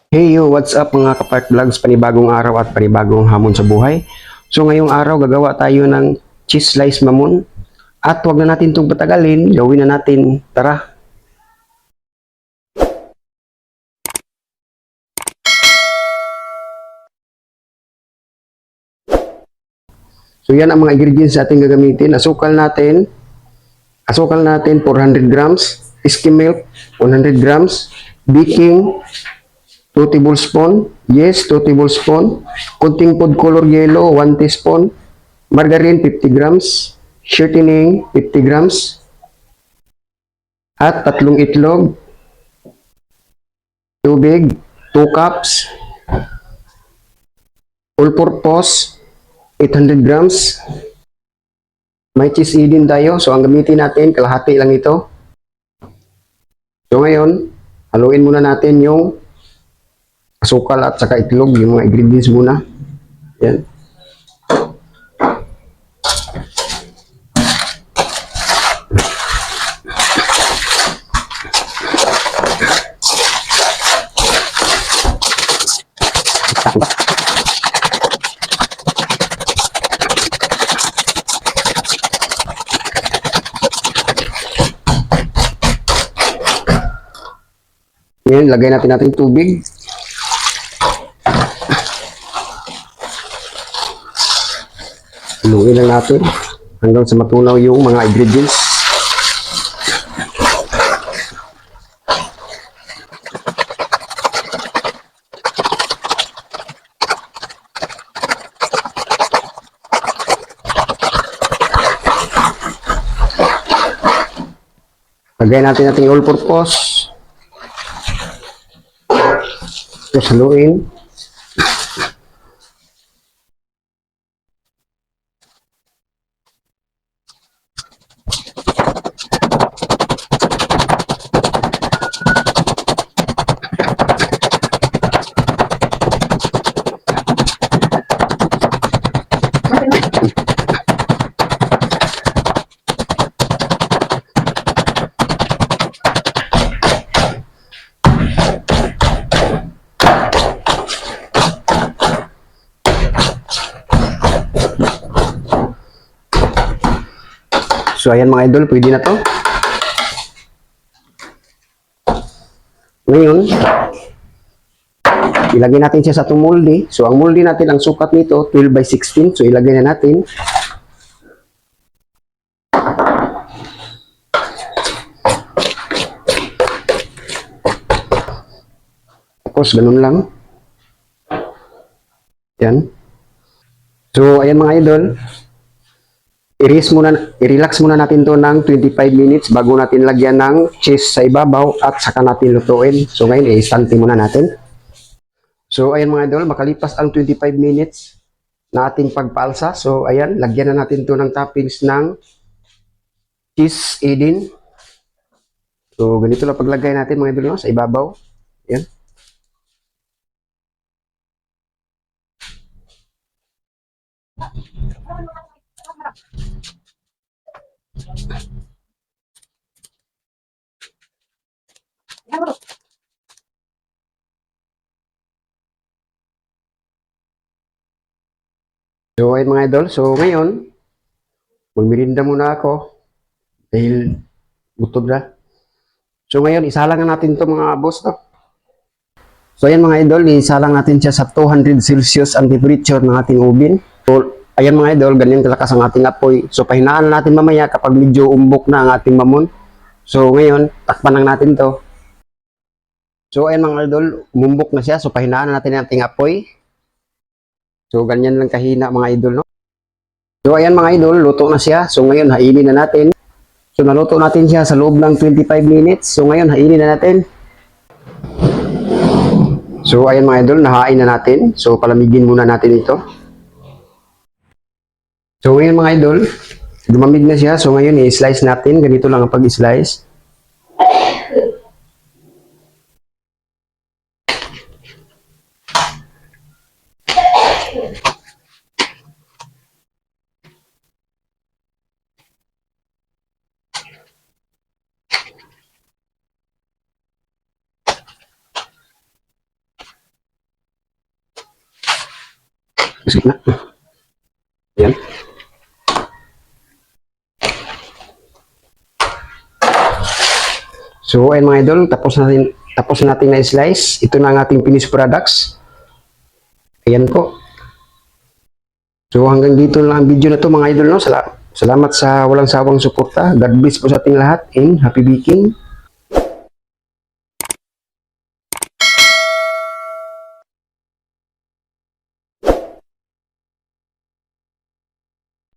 Hey yo, what's up mga kapart vlogs, panibagong araw at panibagong hamon sa buhay. So ngayong araw gagawa tayo ng cheese slice mamon at wag na natin itong patagalin, gawin na natin, tara. So yan ang mga ingredients natin gagamitin. Asukal natin 400 grams, skim milk 100 grams, baking 2 tablespoon, yes 2 tablespoon, kunting food color yellow 1 teaspoon, margarine 50 grams, shortening 50 grams, at tatlong itlog, tubig, 2 cups, all-purpose, 800 grams. May cheese din tayo. So, ang gamitin natin, kalahati lang ito. So, ngayon, haluin muna natin yung asukal at saka itlog, yung mga ingredients muna. Yan. Yan, lagay natin tubig. Haluin lang natin hanggang sa matunaw yung mga ingredients. Lagay natin ating all-purpose. Tapos haluin. So, ayan mga idol, pwede na to. Ngayon, ilagay natin siya sa itong molde. So, ang molde natin, ang sukat nito, 12 by 16. So, ilagay na natin. Tapos, ganun lang. Yan. So, ayan mga idol. I-relax muna natin to ng 25 minutes bago natin lagyan ng cheese sa ibabaw at saka natin lutuin. So, ngayon, i-stante muna natin. So, ayan mga idol, makalipas ang 25 minutes na ating pagpaalsa. So, ayan, lagyan na natin to ng toppings ng cheese din. So, ganito lang paglagay natin mga idol, no, sa ibabaw. Ayan. So, ayan mga idol. So, ngayon, magmirinda muna ako dahil gutom na. So, ngayon, isalang natin to mga boss, no? So, ayan mga idol, isalang natin siya sa 200 Celsius ang temperature ng ating oven. So, ayan mga idol, ganyan kalakas ang ating apoy. So, pahinaan natin mamaya kapag medyo umbok na ang ating mamon. So, ngayon, takpan lang natin to. So, ayan mga idol, umumbok na siya. So, pahinaan natin ang ating apoy. So, ganyan lang kahina mga idol, no? So, ayan mga idol, luto na siya. So, ngayon, hainin na natin. So, naluto natin siya sa loob ng 25 minutes. So, ngayon, hainin na natin. So, ayan mga idol, nahain na natin. So, palamigin muna natin ito. So, ngayon mga idol, lumamig na siya. So, ngayon, i-slice natin. Ganito lang ang pag-slice. Sige na. Yan. So, ayun mga idol, tapos natin na slice. Ito na ang ating finished products. Ayan po. So, hanggang dito lang ang video na to mga idol, no? Salamat sa walang sawang suporta. God bless po sa ating lahat and happy baking.